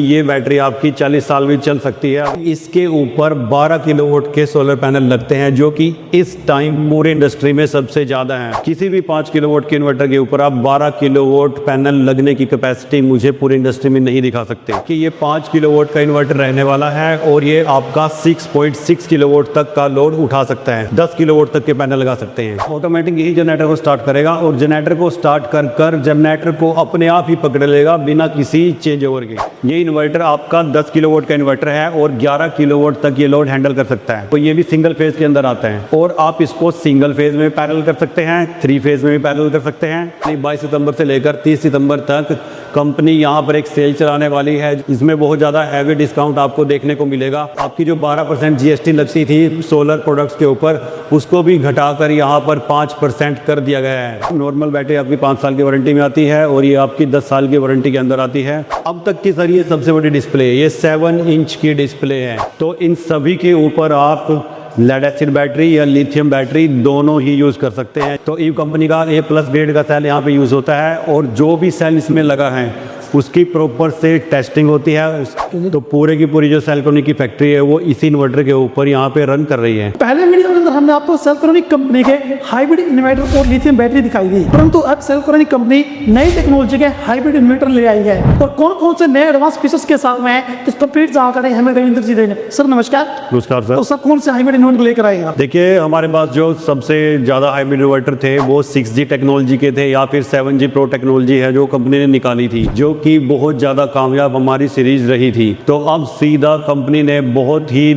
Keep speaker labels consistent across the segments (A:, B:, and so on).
A: ये बैटरी आपकी 40 साल भी चल सकती है। इसके ऊपर 12 किलोवाट के सोलर पैनल लगते हैं, जो कि इस टाइम पूरे इंडस्ट्री में सबसे ज़्यादा है। किसी भी 5 किलोवाट के इन्वर्टर के ऊपर आप 12 किलोवाट पैनल लगने की कैपेसिटी मुझे पूरी इंडस्ट्री में नहीं दिखा सकते कि ये 5 किलोवाट का इन्वर्टर रहने वाला है और ये आपका 6.6 किलोवाट तक का लोड उठा सकता है। 10 किलोवाट तक के पैनल लगा सकते हैं। ऑटोमेटिक यही जनरेटर को स्टार्ट करेगा और जनरेटर को स्टार्ट कर जनरेटर को अपने आप ही पकड़ लेगा बिना किसी चेंज ओवर के। ये इन्वर्टर आपका 10 किलोवाट का इन्वर्टर है और 11 किलोवाट तक ये लोड हैंडल कर सकता है। तो ये भी सिंगल फेज के अंदर आता है और आप इसको सिंगल फेज में पैरेलल कर सकते हैं, 3 फेज में भी पैरेलल कर सकते हैं। 22 सितंबर से लेकर 30 सितंबर तक कंपनी यहाँ पर एक सेल चलाने वाली है। इसमें बहुत ज़्यादा हैवी डिस्काउंट आपको देखने को मिलेगा। आपकी जो 12% GST लगती थी सोलर प्रोडक्ट्स के ऊपर, उसको भी घटाकर यहाँ पर 5% कर दिया गया है। नॉर्मल बैटरी आपकी 5 साल की वारंटी में आती है और ये आपकी 10 साल की वारंटी के अंदर आती है। अब तक की सर ये सबसे बड़ी डिस्प्ले, ये 7 इंच की डिस्प्ले है। तो इन सभी के ऊपर आप लेड एसिड बैटरी या लिथियम बैटरी दोनों ही यूज़ कर सकते हैं। तो ई कंपनी का A+ ग्रेड का सेल यहाँ पे यूज़ होता है और जो भी सेल इसमें लगा है उसकी प्रॉपर से टेस्टिंग होती है। तो पूरे की पूरी जो सेल्ट्रॉनिक की फैक्ट्री है वो इसी इन्वर्टर के ऊपर यहाँ पे रन कर रही है।
B: पहले वीडियो के अंदर हमने आपको सेल्ट्रॉनिक कंपनी के हाइब्रिड इन्वर्टर और लिथियम बैटरी दिखाई दी, परंतु अब सेल्ट्रॉनिक कंपनी नई टेक्नोलॉजी के हाइब्रिड इन्वर्टर ले आई है और कौन कौन से नए एडवांस फीचर्स के साथ में है इस कंप्लीट जानकारी हमें रविंद्र जी देंगे। सर नमस्कार।
A: नमस्कार सर।
B: तो सर कौन से हाइब्रिड इन्वर्टर लेकर आए हैं?
A: देखिए हमारे पास जो सबसे ज़्यादा हाइब्रिड इन्वर्टर थे वो 6G टेक्नोलॉजी के थे या फिर 7G प्रो टेक्नोलॉजी है जो कंपनी ने निकाली थी, जो कि बहुत ज़्यादा कामयाब हमारी सीरीज रही थी। तो अब सीधा कंपनी ने बहुत ही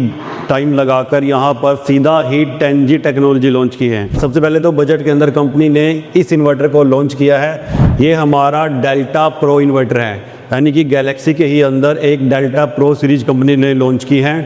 A: टाइम लगाकर यहाँ पर सीधा ही 10G टेक्नोलॉजी लॉन्च की है। सबसे पहले तो बजट के अंदर कंपनी ने इस इन्वर्टर को लॉन्च किया है। ये हमारा डेल्टा प्रो इन्वर्टर है, यानी कि गैलेक्सी के ही अंदर एक डेल्टा प्रो सीरीज कंपनी ने लॉन्च की है।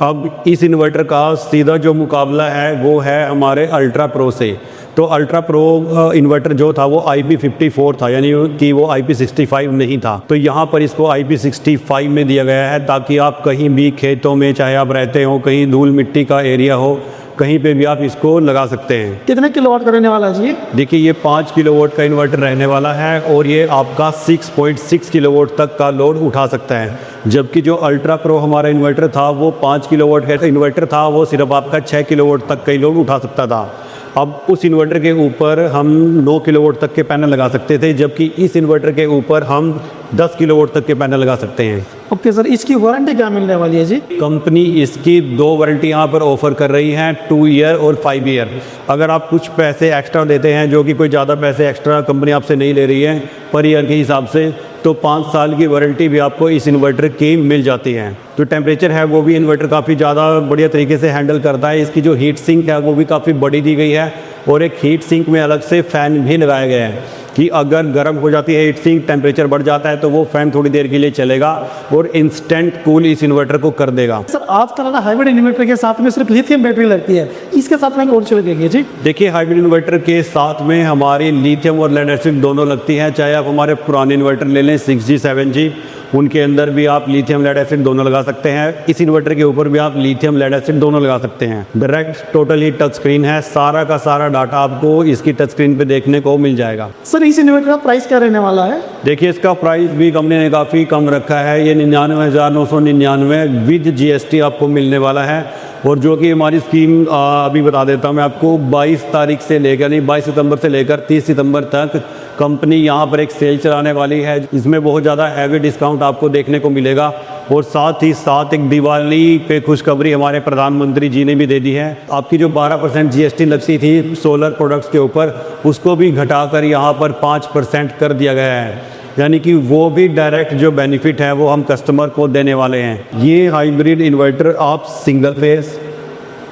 A: अब इस इन्वर्टर का सीधा जो मुकाबला है वो है हमारे अल्ट्रा प्रो से। तो अल्ट्रा प्रो इन्वर्टर जो था वो IP54 था, यानी कि वो IP65 नहीं था। तो यहाँ पर इसको IP65 में दिया गया है ताकि आप कहीं भी खेतों में चाहे आप रहते हो, कहीं धूल मिट्टी का एरिया हो, कहीं पे भी आप इसको लगा सकते हैं।
B: कितने किलोवाट का रहने वाला है जी?
A: देखिए ये 5 किलोवाट का इन्वर्टर रहने वाला है और ये आपका 6.6 किलोवाट तक का लोड उठा सकता है। जबकि जो अल्ट्रा प्रो हमारा इन्वर्टर था वो 5 किलोवाट का इन्वर्टर था, वो सिर्फ आपका 6 किलोवाट तक का ही लोड उठा सकता था। अब उस इन्वर्टर के ऊपर हम 9 किलोवाट तक के पैनल लगा सकते थे, जबकि इस इन्वर्टर के ऊपर हम 10 किलोवाट तक के पैनल लगा सकते हैं।
B: ओके सर, इसकी वारंटी क्या मिलने वाली है जी?
A: कंपनी इसकी 2 वारंटी यहाँ पर ऑफर कर रही है, 2 ईयर और 5 ईयर। अगर आप कुछ पैसे एक्स्ट्रा देते हैं, जो कि कोई ज़्यादा पैसे एक्स्ट्रा कंपनी आपसे नहीं ले रही है पर ईयर के हिसाब से, तो 5 साल की वारंटी भी आपको इस इन्वर्टर की मिल जाती है। जो टेम्परेचर है वो भी इन्वर्टर काफ़ी ज़्यादा बढ़िया तरीके से हैंडल करता है। इसकी जो हीट सिंक है वो भी काफ़ी बड़ी दी गई है और एक हीट सिंक में अलग से फ़ैन भी लगाया गया है कि अगर गर्म हो जाती है हीट सिंक, टेम्परेचर बढ़ जाता है तो वो फ़ैन थोड़ी देर के लिए चलेगा और इंस्टेंट कूल इस इन्वर्टर को कर देगा।
B: सर आजकल हाइब्रिड इन्वर्टर के साथ में सिर्फ लिथियम बैटरी लगती है, इसके साथ में और चीज़ लगेगी जी?
A: देखिए हाइब्रिड इन्वर्टर के साथ में हमारी लिथियम और लेड एसिड दोनों लगती है। चाहे आप हमारे पुराने इन्वर्टर ले लें 6G 7G, उनके अंदर भी आप लिथियम लेड एसिड दोनों लगा सकते हैं। इस इन्वर्टर के ऊपर भी आप लिथियम लेड एसिड दोनों लगा सकते हैं। डायरेक्ट टोटली टच स्क्रीन है, सारा का सारा डाटा आपको इसकी टच स्क्रीन पे देखने को मिल जाएगा।
B: सर इस इन्वर्टर का प्राइस क्या रहने वाला है?
A: देखिए इसका प्राइस भी कंपनी ने काफ़ी कम रखा है। ये 99,999 विद GST आपको मिलने वाला है। और जो कि हमारी स्कीम अभी बता देता हूँ मैं आपको, 22 तारीख से लेकर, यानी 22 सितंबर से लेकर 30 सितंबर तक कंपनी यहाँ पर एक सेल चलाने वाली है। इसमें बहुत ज़्यादा हैवी डिस्काउंट आपको देखने को मिलेगा और साथ ही साथ एक दिवाली पे खुशखबरी हमारे प्रधानमंत्री जी ने भी दे दी है। आपकी जो 12% GST लगती थी सोलर प्रोडक्ट्स के ऊपर, उसको भी घटाकर यहाँ पर 5% कर दिया गया है, यानी कि वो भी डायरेक्ट जो बेनिफिट है वो हम कस्टमर को देने वाले हैं। ये हाइब्रिड इन्वर्टर आप सिंगल फेज,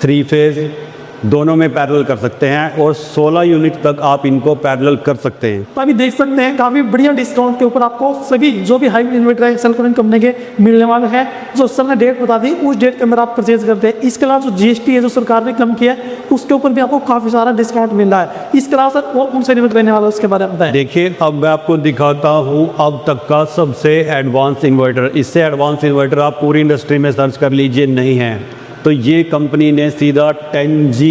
A: 3 फेज दोनों में पैरेलल कर सकते हैं और 16 यूनिट तक आप इनको पैरेलल कर सकते हैं।
B: तो अभी देख सकते हैं काफ़ी बढ़िया डिस्काउंट के ऊपर आपको सभी जो भी हाइब्रिड इन्वर्टर है सेल्ट्रॉनिक कंपनी के मिलने वाले हैं। जो सर ने डेट बता दी उस डेट के अंदर आप परचेज करते हैं। इसके अलावा जो GST है जो सरकार ने कम किया है उसके ऊपर भी आपको काफ़ी सारा डिस्काउंट मिल रहा है। इसके अलावा सर और कौन सा इन्वर्टर रहने वाला है उसके बारे में बताएं।
A: देखिए अब मैं आपको दिखाता हूँ अब तक का सबसे एडवांस इन्वर्टर। इससे एडवांस इन्वर्टर आप पूरी इंडस्ट्री में सर्च कर लीजिए, नहीं है। तो ये कंपनी ने सीधा 10G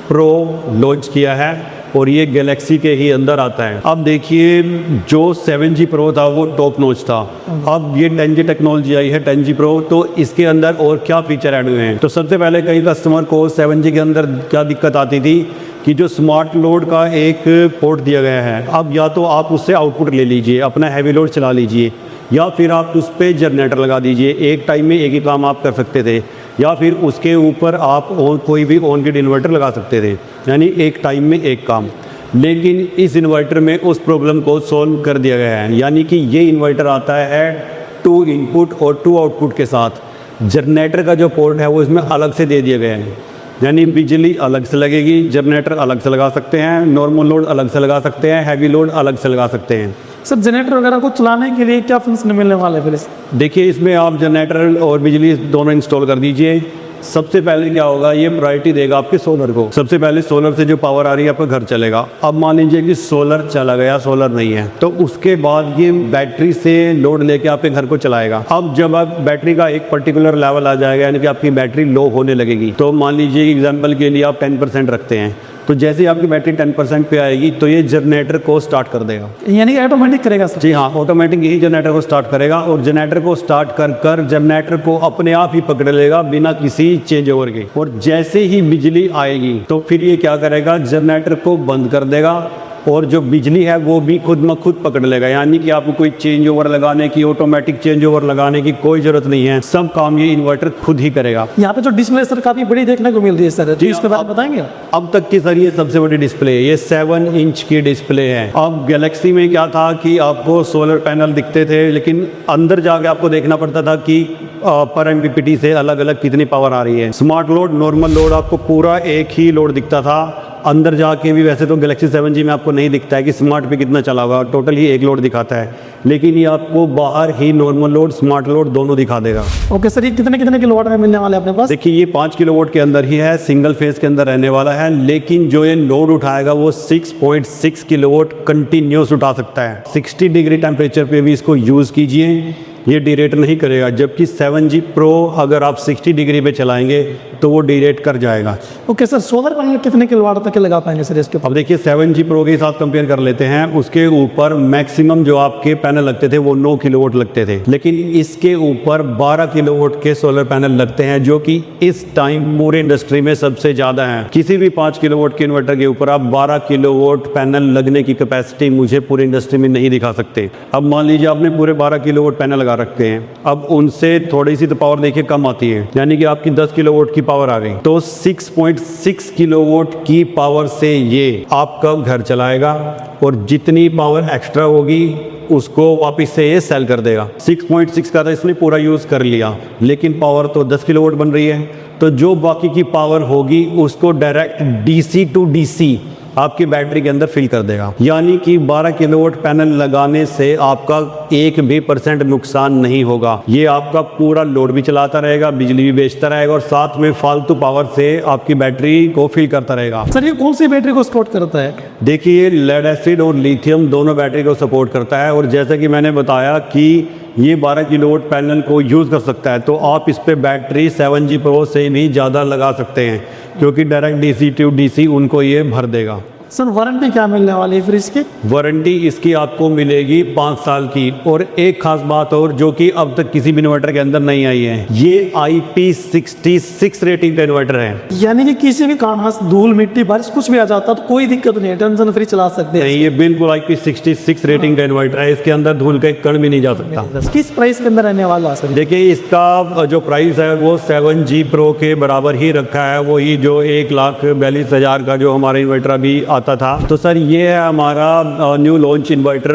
A: प्रो लॉन्च किया है और ये गैलेक्सी के ही अंदर आता है। अब देखिए जो 7G Pro था वो टॉप नॉच था, अब ये 10G टेक्नोलॉजी आई है 10G Pro, तो इसके अंदर और क्या फीचर ऐड हुए हैं। तो सबसे पहले कई कस्टमर को 7G के अंदर क्या दिक्कत आती थी कि जो स्मार्ट लोड का एक पोर्ट दिया गया है, अब या तो आप उससे आउटपुट ले लीजिए, अपना हैवी लोड चला लीजिए, या फिर आप उस पर जनरेटर लगा दीजिए, एक टाइम में एक ही काम आप कर सकते थे, या फिर उसके ऊपर आप कोई भी ऑन ग्रिड इन्वर्टर लगा सकते थे, यानी एक टाइम में एक काम। लेकिन इस इन्वर्टर में उस प्रॉब्लम को सॉल्व कर दिया गया है, यानी कि ये इन्वर्टर आता है 2 इनपुट और 2 आउटपुट के साथ। जनरेटर का जो पोर्ट है वो इसमें अलग से दे दिया गया है, यानी बिजली अलग से लगेगी, जनरेटर अलग से लगा सकते हैं, नॉर्मल लोड अलग से लगा सकते हैं, हैवी लोड अलग से लगा सकते हैं।
B: सर जनरेटर वगैरह को चलाने के लिए क्या फंक्शन मिलने वाले हैं फिर
A: देखिए इसमें आप जनरेटर और बिजली दोनों इंस्टॉल कर दीजिए। सबसे पहले क्या होगा, ये प्रायोरिटी देगा आपके सोलर को। सबसे पहले सोलर से जो पावर आ रही है आपका घर चलेगा। अब मान लीजिए कि सोलर चला गया, सोलर नहीं है, तो उसके बाद ये बैटरी से लोड लेके आपके घर को चलाएगा। अब जब आप बैटरी का एक पर्टिकुलर लेवल आ जाएगा, यानी कि आपकी बैटरी लो होने लगेगी, तो मान लीजिए एग्जाम्पल के लिए आप 10% रखते हैं, तो जैसे ही आपकी बैटरी 10% पे आएगी तो ये जनरेटर को स्टार्ट कर देगा,
B: यानी ऑटोमेटिक करेगा सर?
A: जी हाँ, ऑटोमेटिक यही जनरेटर को स्टार्ट करेगा, और जनरेटर को स्टार्ट कर जनरेटर को अपने आप ही पकड़ लेगा बिना किसी चेंज ओवर के। और जैसे ही बिजली आएगी तो फिर ये क्या करेगा, जनरेटर को बंद कर देगा, और जो बिजली है वो भी खुद में खुद पकड़ लेगा, यानी कि आपको कोई चेंज ओवर लगाने की, ऑटोमेटिक चेंज ओवर लगाने की कोई ज़रूरत नहीं है, सब काम ये इन्वर्टर खुद ही करेगा।
B: यहाँ पे जो डिस्प्ले सर काफ़ी बड़ी देखने को मिल रही है सर, जी इसके बारे में बताएंगे?
A: अब तक की सर ये सबसे बड़ी डिस्प्ले है, ये 7 इंच की डिस्प्ले है। अब गैलेक्सी में क्या था कि आपको सोलर पैनल दिखते थे, लेकिन अंदर जाके आपको देखना पड़ता था कि पर एमपीपीटी से अलग अलग कितनी पावर आ रही है। स्मार्ट लोड, नॉर्मल लोड आपको पूरा एक ही लोड दिखता था। अंदर जाके भी वैसे तो गैलेक्सी 7G में आपको नहीं दिखता है कि स्मार्ट पे कितना चला हुआ, टोटल ही एक लोड दिखाता है, लेकिन ये आपको बाहर ही नॉर्मल लोड, स्मार्ट लोड दोनों दिखा देगा।
B: ओके सर, ये कितने कितने किलोवाट में मिलने वाले हैं अपने पास?
A: देखिए ये 5 किलोवाट के अंदर ही है, सिंगल फेज के अंदर रहने वाला है, लेकिन जो ये लोड उठाएगा वो 6.6 किलोवाट कंटिन्यूस उठा सकता है। 60 डिग्री टेम्परेचर पे भी इसको यूज़ कीजिए, ये डीरेट नहीं करेगा, जबकि 7G Pro अगर आप 60 डिग्री पे चलाएंगे तो वो डीरेट कर जाएगा।
B: ओके सर, सोलर पैनल कितने किलोवाट तक के लगा पाएंगे सर इसके?
A: अब देखिए 7G Pro के साथ कंपेयर कर लेते हैं, उसके ऊपर मैक्सिमम जो आपके पैनल लगते थे वो 9 किलोवाट लगते थे, लेकिन इसके ऊपर 12 किलोवाट के सोलर पैनल लगते हैं, जो कि इस टाइम पूरे इंडस्ट्री में सबसे ज़्यादा है। किसी भी 5 किलोवाट के इन्वर्टर के ऊपर आप 12 किलोवाट पैनल लगने की कैपेसिटी मुझे पूरी इंडस्ट्री में नहीं दिखा सकते। अब मान लीजिए आपने पूरे 12 किलोवाट पैनल लगा रखते हैं, अब उनसे थोड़ी सी तो पावर देखिए कम आती है, यानी कि आपकी 10 किलोवाट की पावर आ गई, तो 6.6 किलोवाट की पावर से ये आपका घर चलाएगा, और जितनी पावर एक्स्ट्रा होगी उसको वापस से ये सेल कर देगा। 6.6 का तो इसने पूरा यूज़ कर लिया, लेकिन पावर तो 10 किलोवाट बन रही है, तो जो बाकी की पावर होगी उसको डायरेक्ट DC टू DC आपकी बैटरी के अंदर फिल कर देगा, यानी कि 12 किलोवाट पैनल लगाने से आपका 1% नुकसान नहीं होगा। ये आपका पूरा लोड भी चलाता रहेगा, बिजली भी बेचता रहेगा, और साथ में फालतू पावर से आपकी बैटरी को फिल करता रहेगा।
B: सर ये कौन सी बैटरी को सपोर्ट करता है?
A: देखिए लेड एसिड और लिथियम दोनों बैटरी को सपोर्ट करता है, और जैसा कि मैंने बताया कि ये 12 किलोवाट पैनल को यूज़ कर सकता है, तो आप इस पे बैटरी 7G Pro से भी ज़्यादा लगा सकते हैं, क्योंकि डायरेक्ट DC टू DC उनको ये भर देगा।
B: सर वारंटी क्या मिलने वाली है फिर इसकी?
A: वारंटी इसकी आपको मिलेगी 5 साल की, और एक खास बात और जो कि अब तक किसी भी इन्वर्टर के अंदर नहीं आई है, ये IP66 रेटिंग का इन्वर्टर है,
B: यानी कि किसी भी कारण से धूल मिट्टी बारिश कुछ भी आ जाता तो कोई दिक्कत नहीं है, टेंशन फ्री चला सकते हैं।
A: नहीं, ये बिल्कुल IP66 रेटिंग का इन्वर्टर है, इसके अंदर धूल का एक कण भी नहीं जा सकता।
B: किस प्राइस के अंदर रहने वाला सर?
A: देखिए इसका जो प्राइस है वो 7G Pro के बराबर ही रखा है, वही जो 1,42,000 का जो हमारा इन्वर्टर अभी आता था। तो सर ये है हमारा न्यू लॉन्च इन्वर्टर,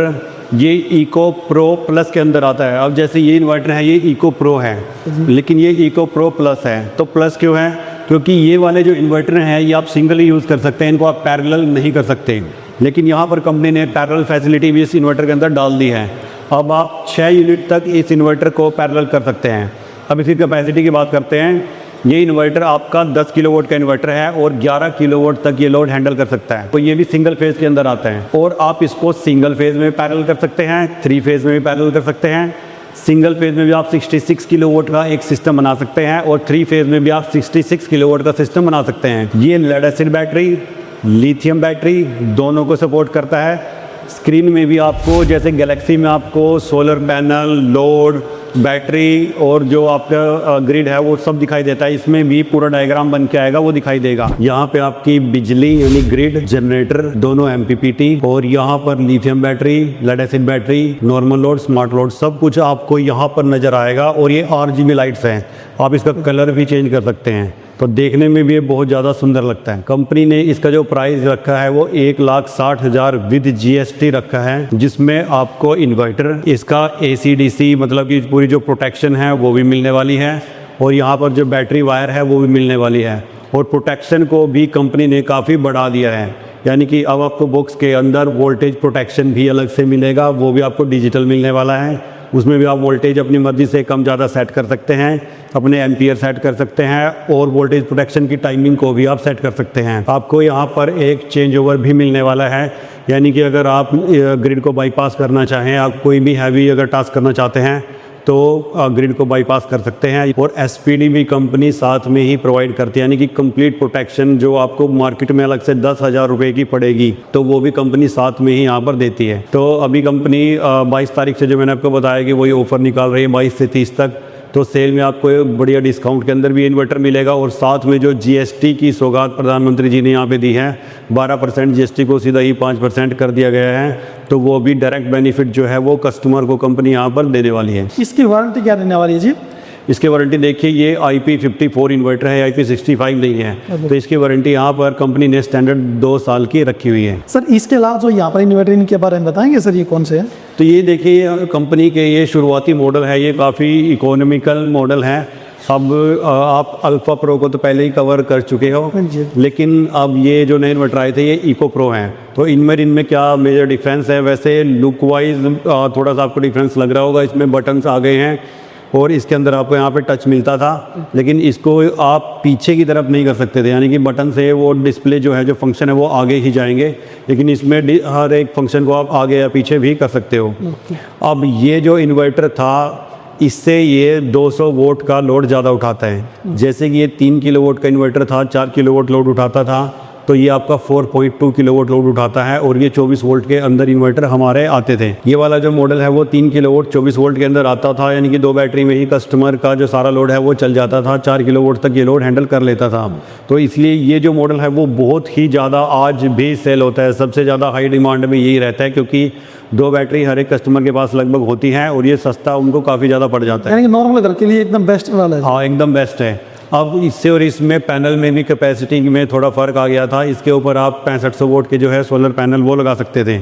A: ये इको प्रो प्लस के अंदर आता है। अब जैसे ये इन्वर्टर है ये इको प्रो है, लेकिन ये इको प्रो प्लस है। तो प्लस क्यों है? क्योंकि ये वाले जो इन्वर्टर हैं ये आप सिंगल ही यूज़ कर सकते हैं, इनको आप पैरेलल नहीं कर सकते, लेकिन यहाँ पर कंपनी ने पैरेलल फैसिलिटी भी इस इन्वर्टर के अंदर डाल दी है। अब आप 6 यूनिट तक इस इन्वर्टर को पैरेलल कर सकते हैं। अब इसकी कैपेसिटी की बात करते हैं, ये इन्वर्टर आपका 10 किलोवाट का इन्वर्टर है और 11 किलोवाट तक ये लोड हैंडल कर सकता है। तो ये भी सिंगल फेज़ के अंदर आता है, और आप इसको सिंगल फेज़ में पैरेलल कर सकते हैं, 3 फेज़ में भी पैरेलल कर सकते हैं। सिंगल फेज़ में भी आप 66 किलोवाट का एक सिस्टम बना सकते हैं, और 3 फेज़ में भी आप 66 किलोवाट का सिस्टम बना सकते हैं। ये lead acid battery lithium battery दोनों को सपोर्ट करता है। स्क्रीन में भी आपको जैसे गैलेक्सी में आपको सोलर पैनल, लोड, बैटरी और जो आपका ग्रिड है वो सब दिखाई देता है, इसमें भी पूरा डायग्राम बन के आएगा, वो दिखाई देगा। यहाँ पे आपकी बिजली यानी ग्रिड, जनरेटर दोनों MPPT, और यहाँ पर lithium battery, lead acid battery, normal load, smart load सब कुछ आपको यहाँ पर नज़र आएगा। और ये RGB लाइट्स हैं, आप इसका कलर भी चेंज कर सकते हैं, तो देखने में भी ये बहुत ज़्यादा सुंदर लगता है। कंपनी ने इसका जो प्राइस रखा है वो 1,60,000 विद GST रखा है, जिसमें आपको इन्वर्टर, इसका AC/DC मतलब कि पूरी जो प्रोटेक्शन है वो भी मिलने वाली है, और यहाँ पर जो बैटरी वायर है वो भी मिलने वाली है। और प्रोटेक्शन को भी कंपनी ने काफ़ी बढ़ा दिया है, यानी कि अब आपको बॉक्स के अंदर वोल्टेज प्रोटेक्शन भी अलग से मिलेगा, वो भी आपको डिजिटल मिलने वाला है। उसमें भी आप वोल्टेज अपनी मर्ज़ी से कम ज़्यादा सेट कर सकते हैं, अपने एम्पियर सेट कर सकते हैं, और वोल्टेज प्रोटेक्शन की टाइमिंग को भी आप सेट कर सकते हैं। आपको यहाँ पर एक चेंज ओवर भी मिलने वाला है, यानी कि अगर आप ग्रिड को बाईपास करना चाहें, आप कोई भी हैवी अगर टास्क करना चाहते हैं तो ग्रिड को बाईपास कर सकते हैं। और SPD भी कंपनी साथ में ही प्रोवाइड करती है, यानी कि कंप्लीट प्रोटेक्शन जो आपको मार्केट में अलग से 10,000 रुपये की पड़ेगी, तो वो भी कंपनी साथ में ही यहाँ पर देती है। तो अभी कंपनी 22 तारीख से जो मैंने आपको बताया कि वही ऑफ़र निकाल रही है 22 से 30 तक, तो सेल में आपको एक बढ़िया डिस्काउंट के अंदर भी इन्वर्टर मिलेगा, और साथ में जो GST की सौगात प्रधानमंत्री जी ने यहाँ पे दी है, 12% GST को सीधा ही 5% कर दिया गया है, तो वो भी डायरेक्ट बेनिफिट जो है वो कस्टमर को कंपनी यहाँ पर देने वाली है।
B: इसकी वारंटी क्या देने वाली है जी?
A: इसकी वारंटी देखिए, ये IP54 इन्वर्टर है, IP65 नहीं है, तो इसकी वारंटी यहाँ पर कंपनी ने स्टैंडर्ड 2 साल की रखी हुई है।
B: सर इसके अलावा जो यहाँ पर इन्वर्टर इनके बारे में बताएंगे सर, ये कौन से हैं?
A: तो ये देखिए कंपनी के ये शुरुआती मॉडल है, ये काफ़ी इकोनॉमिकल मॉडल है। अब आप अल्फ़ा प्रो को तो पहले ही कवर कर चुके हो, लेकिन अब ये जो नए इन्वर्टर आए थे ये इको प्रो हैं, तो इनमें क्या मेजर डिफरेंस है? वैसे लुक वाइज थोड़ा सा आपको डिफरेंस लग रहा होगा, इसमें बटन्स आ गए हैं, और इसके अंदर आपको यहाँ पे टच मिलता था, लेकिन इसको आप पीछे की तरफ नहीं कर सकते थे, यानी कि बटन से वो डिस्प्ले जो है, जो फंक्शन है वो आगे ही जाएंगे, लेकिन इसमें हर एक फंक्शन को आप आगे या पीछे भी कर सकते हो। अब ये जो इन्वर्टर था, इससे ये 200 वोट का लोड ज़्यादा उठाता है। जैसे कि ये 3 किलोवाट का इन्वर्टर था, 4 किलोवाट लोड उठाता था, तो ये आपका 4.2 किलोवाट लोड उठाता है, और ये 24 वोल्ट के अंदर इन्वर्टर हमारे आते थे। ये वाला जो मॉडल है वो 3 किलोवाट 24 वोल्ट के अंदर आता था, यानी कि 2 बैटरी में ही कस्टमर का जो सारा लोड है वो चल जाता था, 4 किलोवाट तक ये लोड हैंडल कर लेता था। तो इसलिए ये जो मॉडल है वो बहुत ही ज़्यादा आज भी सेल होता है, सबसे ज़्यादा हाई डिमांड में यही रहता है, क्योंकि 2 बैटरी हर एक कस्टमर के पास लगभग होती हैं, और ये सस्ता उनको काफ़ी ज़्यादा पड़ जाता है,
B: यानी कि नॉर्मल घर के लिए एकदम बेस्ट वाला है।
A: हाँ, एकदम बेस्ट है। अब इससे और इसमें पैनल में भी कैपेसिटी में थोड़ा फ़र्क आ गया था, इसके ऊपर आप 6500 वोट के जो है सोलर पैनल वो लगा सकते थे।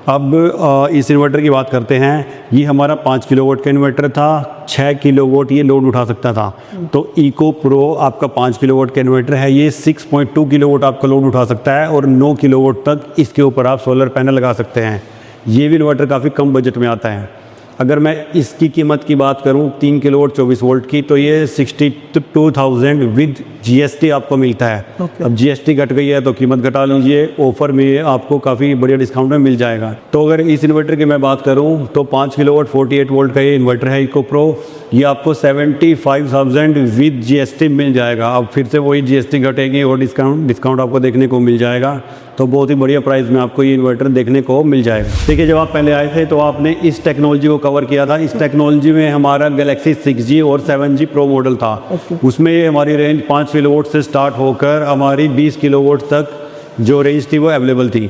A: अब इस इन्वर्टर की बात करते हैं, ये हमारा 5 किलोवाट का इन्वर्टर था, 6 किलोवाट ये लोड उठा सकता था। तो इको प्रो आपका 5 किलोवाट का इन्वर्टर है, ये 6.2 किलोवाट आपका लोड उठा सकता है, और 9 किलोवाट तक इसके ऊपर आप सोलर पैनल लगा सकते हैं। ये भी इन्वर्टर काफ़ी कम बजट में आता है। अगर मैं इसकी कीमत की बात करूं 3 किलोवाट 24 वोल्ट की, तो ये 62,000 विद GST आपको मिलता है। अब GST घट गई है तो कीमत घटा लीजिए, ऑफर में आपको काफ़ी बढ़िया डिस्काउंट में मिल जाएगा। तो अगर इस इन्वर्टर की मैं बात करूं तो 5 किलोवाट 48 वोल्ट का ये इन्वर्टर है इको प्रो, ये आपको 75,000 विद GST मिल जाएगा। अब फिर से वही GST घटेगी और डिस्काउंट आपको देखने को मिल जाएगा, तो बहुत ही बढ़िया प्राइस में आपको ये इन्वर्टर देखने को मिल जाएगा। देखिए, जब आप पहले आए थे तो आपने इस टेक्नोलॉजी को कवर किया था। इस टेक्नोलॉजी में हमारा गैलेक्सी 6G और 7G प्रो मॉडल था। उसमें हमारी रेंज 5 किलोवाट से स्टार्ट होकर हमारी 20 किलोवाट तक जो रेंज थी वो अवेलेबल थी।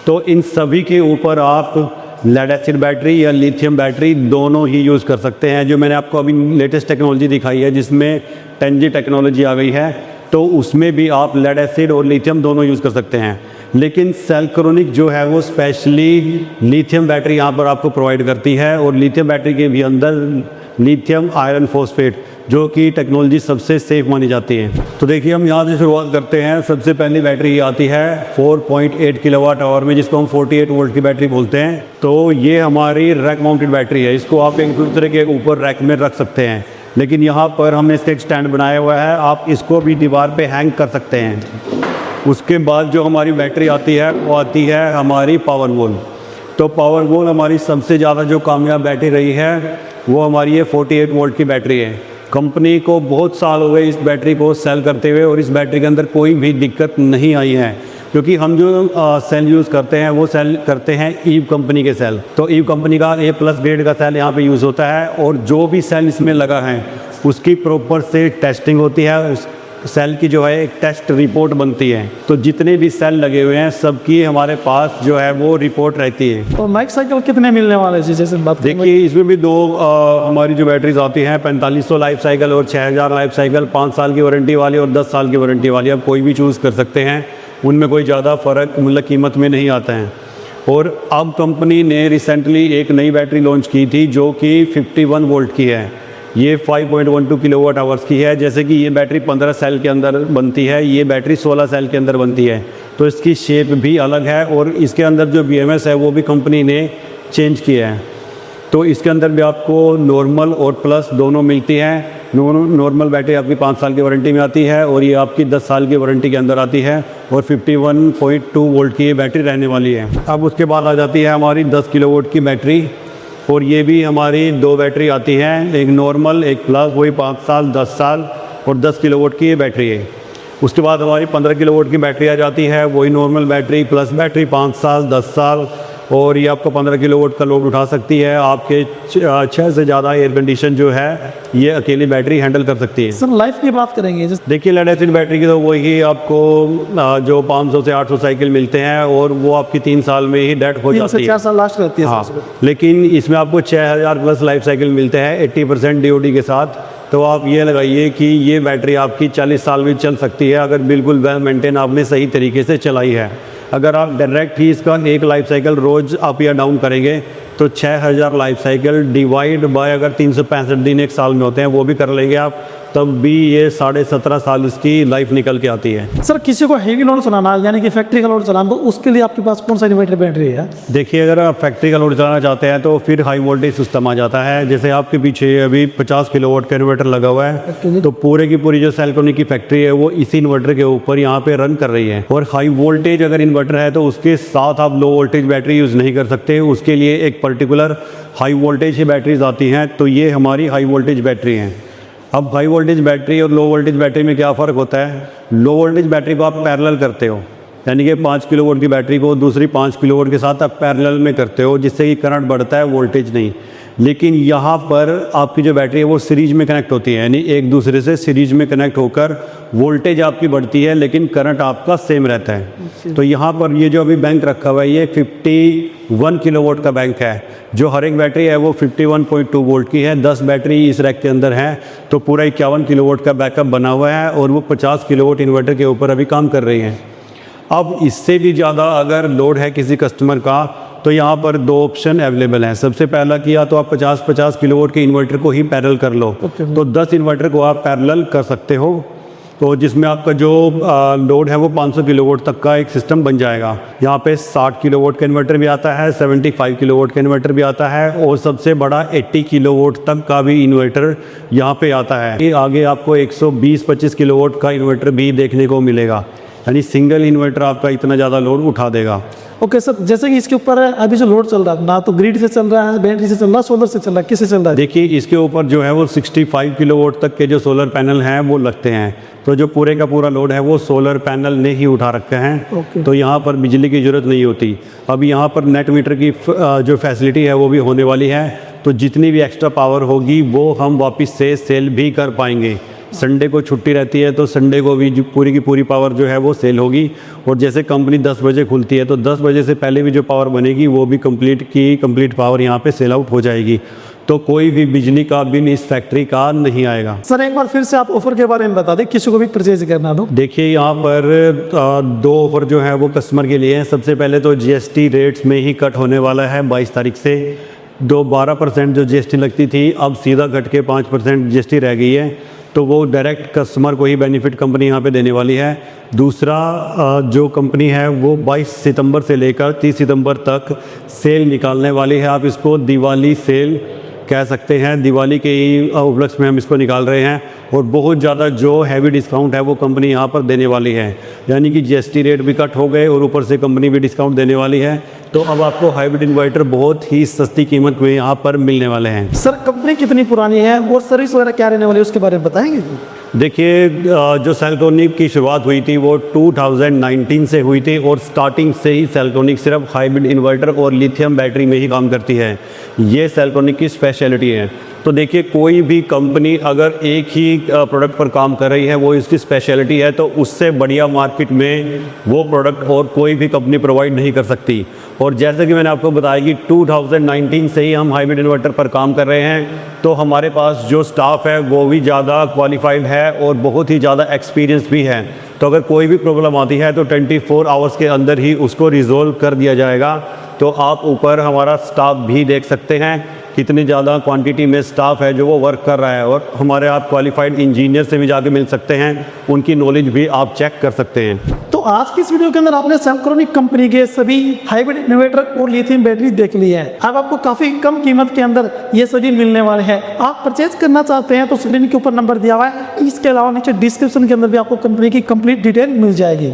A: तो इन सभी के ऊपर आप लेड एसिड बैटरी या लिथियम बैटरी दोनों ही यूज़ कर सकते हैं। जो मैंने आपको अभी लेटेस्ट टेक्नोलॉजी दिखाई है जिसमें 10G टेक्नोलॉजी आ गई है, तो उसमें भी आप लेड एसिड और लिथियम दोनों यूज़ कर सकते हैं। लेकिन सेल्क्रोनिक जो है वो स्पेशली लिथियम बैटरी यहाँ पर आपको प्रोवाइड करती है, और लिथियम बैटरी के भी अंदर लिथियम आयरन फॉस्फेट जो कि टेक्नोलॉजी सबसे सेफ मानी जाती है। तो देखिए, हम यहाँ से शुरुआत करते हैं। सबसे पहली बैटरी आती है 4.8 किलोवाट आवर में, जिसको हम 48 वोल्ट की बैटरी बोलते हैं। तो ये हमारी रैक माउंटेड बैटरी है, इसको आप एक दूसरे के ऊपर रैक में रख सकते हैं, लेकिन यहाँ पर हमने इसका एक स्टैंड बनाया हुआ है, आप इसको भी दीवार पे हैंग कर सकते हैं। उसके बाद जो हमारी बैटरी आती है वो आती है हमारी पावर वॉल। तो पावर वॉल हमारी सबसे ज़्यादा जो कामयाब बैटरी रही है वो हमारी ये 48 वोल्ट की बैटरी है। कंपनी को बहुत साल हो गए इस बैटरी को सेल करते हुए, और इस बैटरी के अंदर कोई भी दिक्कत नहीं आई है, क्योंकि हम जो सेल यूज़ करते हैं वो सेल करते हैं ईव कंपनी के सेल। तो ईव कंपनी का A+ ग्रेड का सेल यहाँ पे यूज़ होता है और जो भी सेल इसमें लगा है उसकी प्रॉपर से टेस्टिंग होती है। उस सेल की जो है एक टेस्ट रिपोर्ट बनती है। तो जितने भी सेल लगे हुए हैं सबकी हमारे पास जो है वो रिपोर्ट रहती है।
B: तो लाइफ साइकिल कितने मिलने वाले हैं जैसे बात करें?
A: देखिए इसमें भी दो हमारी जो बैटरीज आती हैं 4500 लाइफ साइकिल और 6000 लाइफ साइकिल, 5 साल की वारंटी वाली और 10 साल की वारंटी वाली। आप कोई भी चूज़ कर सकते हैं, उनमें कोई ज़्यादा फ़र्क मतलब कीमत में नहीं आता है। और अब कंपनी ने रिसेंटली एक नई बैटरी लॉन्च की थी जो कि 51 वोल्ट की है। ये 5.12 किलोवाट आवर्स की है। जैसे कि ये बैटरी 15 सेल के अंदर बनती है, ये बैटरी 16 सेल के अंदर बनती है। तो इसकी शेप भी अलग है और इसके अंदर जो BMS है वो भी कंपनी ने चेंज किया है। तो इसके अंदर भी आपको नॉर्मल और प्लस दोनों मिलती हैं। नॉर्मल बैटरी आपकी 5 साल की वारंटी में आती है और ये आपकी 10 साल की वारंटी के अंदर आती है और 51.2 वोल्ट की ये बैटरी रहने वाली है। अब उसके बाद आ जाती है हमारी 10 किलोवाट की बैटरी और ये भी हमारी 2 बैटरी आती हैं, एक नॉर्मल एक प्लस, वही 5 साल 10 साल और 10 किलोवाट की ये बैटरी है। उसके बाद हमारी 15 किलोवाट की बैटरी आ जाती है, वही नॉर्मल बैटरी प्लस बैटरी 5 साल 10 साल और ये आपको 15 किलोवाट का लोड उठा सकती है। आपके 6 से ज़्यादा एयर कंडीशन जो है ये अकेली बैटरी हैंडल कर सकती है।
B: सर लाइफ की बात करेंगे
A: देखिए लेड एसिड बैटरी की तो वही आपको जो 500 से 800 साइकिल मिलते हैं और वो आपकी 3 साल में ही डेड हो जाती है।
B: 4 साल लास्ट रहती है।
A: हाँ, लेकिन इसमें आपको 6000 प्लस लाइफ साइकिल मिलते हैं 80% DOD के साथ। तो आप ये लगाइए कि ये बैटरी आपकी 40 साल भी चल सकती है अगर बिल्कुल वेल मेंटेन आपने सही तरीके से चलाई है। अगर आप डायरेक्ट ही इसका एक लाइफ साइकिल रोज़ अप या डाउन करेंगे तो 6000 लाइफ साइकिल डिवाइड बाय अगर 365 दिन एक साल में होते हैं वो भी कर लेंगे आप, तब भी ये 17.5 साल इसकी लाइफ निकल के आती है।
B: सर किसी को हेवी लोड चलाना है यानी कि फैक्ट्री का लोड चलाना, तो उसके लिए आपके पास कौन सा इन्वर्टर बैटरी है?
A: देखिए अगर आप फैक्ट्री का लोड चलाना चाहते हैं तो फिर हाई वोल्टेज सिस्टम आ जाता है। जैसे आपके पीछे अभी 50 किलोवाट का इन्वर्टर लगा हुआ है तो पूरे की पूरी जो सेलकोनी की फैक्ट्री है वो इसी इन्वर्टर के ऊपर यहाँ पे रन कर रही है। और हाई वोल्टेज अगर इन्वर्टर है तो उसके साथ आप लो वोल्टेज बैटरी यूज़ नहीं कर सकते, उसके लिए एक पर्टिकुलर हाई वोल्टेज की बैटरीज आती हैं। तो ये हमारी हाई वोल्टेज बैटरी हैं। अब हाई वोल्टेज बैटरी और लो वोल्टेज बैटरी में क्या फ़र्क होता है? लो वोल्टेज बैटरी को आप पैरेलल करते हो, यानी कि 5 किलोवाट की बैटरी को दूसरी 5 किलोवाट के साथ आप पैरेलल में करते हो जिससे कि करंट बढ़ता है, वोल्टेज नहीं। लेकिन यहाँ पर आपकी जो बैटरी है वो सीरीज में कनेक्ट होती है, यानी एक दूसरे से सीरीज में कनेक्ट होकर वोल्टेज आपकी बढ़ती है लेकिन करंट आपका सेम रहता है। तो यहाँ पर ये जो अभी बैंक रखा हुआ है ये 51 किलोवाट का बैंक है। जो हर एक बैटरी है वो 51.2 वोल्ट की है। 10 बैटरी इस रैक के अंदर है तो पूरा 51 किलोवाट का बैकअप बना हुआ है और वो 50 किलोवाट इन्वर्टर के ऊपर अभी काम कर रही हैं। अब इससे भी ज़्यादा अगर लोड है किसी कस्टमर का तो यहाँ पर 2 ऑप्शन अवेलेबल हैं। सबसे पहला किया तो आप 50 किलोवाट के इन्वर्टर को ही पैरेलल कर लो, तो 10 इन्वर्टर को आप पैरेलल कर सकते हो। तो जिसमें आपका जो लोड है वो 500 किलोवाट तक का एक सिस्टम बन जाएगा। यहाँ पे 60 किलोवाट का इन्वर्टर भी आता है, 75 किलोवाट का इन्वर्टर भी आता है और सबसे बड़ा 80 किलोवाट तक का भी इन्वर्टर यहाँ पे आता है। ये आगे आपको 120-25 किलोवाट का इन्वर्टर भी देखने को मिलेगा, यानी सिंगल इन्वर्टर आपका इतना ज़्यादा लोड उठा देगा।
B: ओके सर, जैसे कि इसके ऊपर अभी जो लोड चल रहा है ना तो ग्रिड से चल रहा है, बैटरी से चल रहा है, सोलर से चल रहा है, किससे चल रहा है?
A: देखिए इसके ऊपर जो है वो 65 किलोवाट तक के जो सोलर पैनल हैं वो लगते हैं। तो जो पूरे का पूरा लोड है वो सोलर पैनल ने ही उठा रखा है। तो यहाँ पर बिजली की ज़रूरत नहीं होती। अब यहाँ पर नेट मीटर की जो फैसिलिटी है वो भी होने वाली है, तो जितनी भी एक्स्ट्रा पावर होगी वो हम वापस से सेल भी कर पाएंगे। संडे को छुट्टी रहती है तो संडे को भी पूरी की पूरी पावर जो है वो सेल होगी। और जैसे कंपनी 10 बजे खुलती है तो 10 बजे से पहले भी जो पावर बनेगी वो भी कंप्लीट पावर यहाँ पे सेल आउट हो जाएगी। तो कोई भी बिजली का बिल इस फैक्ट्री का नहीं आएगा।
B: सर एक बार फिर से आप ऑफर के बारे में बता दें, किसी को भी परचेज करना हो।
A: देखिए यहाँ पर 2 ऑफर जो है वो कस्टमर के लिए हैं। सबसे पहले तो GST रेट्स में ही कट होने वाला है 22 तारीख से। 12% जो GST लगती थी अब सीधा कट के 5% GST रह गई है, तो वो डायरेक्ट कस्टमर को ही बेनिफिट कंपनी यहाँ पे देने वाली है। दूसरा जो कंपनी है वो 22 सितंबर से लेकर 30 सितंबर तक सेल निकालने वाली है। आप इसको दिवाली सेल कह सकते हैं, दिवाली के ही उपलक्ष्य में हम इसको निकाल रहे हैं। और बहुत ज़्यादा जो हैवी डिस्काउंट है वो कंपनी यहाँ पर देने वाली है, यानी कि GST रेट भी कट हो गए और ऊपर से कंपनी भी डिस्काउंट देने वाली है। तो अब आपको हाइब्रिड इन्वर्टर बहुत ही सस्ती कीमत में यहाँ पर मिलने वाले हैं।
B: सर कंपनी कितनी पुरानी है और सर्विस वगैरह क्या रहने वाली है उसके बारे में बताएंगे?
A: देखिए जो सेल्टोनिक की शुरुआत हुई थी वो 2019 से हुई थी और स्टार्टिंग से ही सेल्टोनिक सिर्फ हाइब्रिड इन्वर्टर और लिथियम बैटरी में ही काम करती है। ये सेल्टोनिक की स्पेशलिटी है। तो देखिए कोई भी कंपनी अगर एक ही प्रोडक्ट पर काम कर रही है, वो इसकी स्पेशलिटी है, तो उससे बढ़िया मार्केट में वो प्रोडक्ट और कोई भी कंपनी प्रोवाइड नहीं कर सकती। और जैसे कि मैंने आपको बताया कि 2019 से ही हम हाइब्रिड इन्वर्टर पर काम कर रहे हैं, तो हमारे पास जो स्टाफ है वो भी ज़्यादा क्वालिफाइड है और बहुत ही ज़्यादा एक्सपीरियंस भी है। तो अगर कोई भी प्रॉब्लम आती है तो 24 आवर्स के अंदर ही उसको रिजोल्व कर दिया जाएगा। तो आप ऊपर हमारा स्टाफ भी देख सकते हैं, कितनी ज़्यादा क्वांटिटी में स्टाफ है जो वो वर्क कर रहा है। और हमारे आप क्वालिफाइड इंजीनियर से भी जाके मिल सकते हैं, उनकी नॉलेज भी आप चेक कर सकते हैं।
B: तो आज की इस वीडियो के अंदर आपने सेल्टोनिक कंपनी के सभी हाइब्रिड इन्वर्टर और लिथियम बैटरी देख ली है। अब आपको काफ़ी कम कीमत के अंदर ये सभी मिलने वाले हैं। आप परचेज करना चाहते हैं तो स्क्रीन के ऊपर नंबर दिया हुआ है। इसके अलावा नीचे डिस्क्रिप्शन के अंदर भी आपको कंपनी की कंप्लीट डिटेल मिल जाएगी।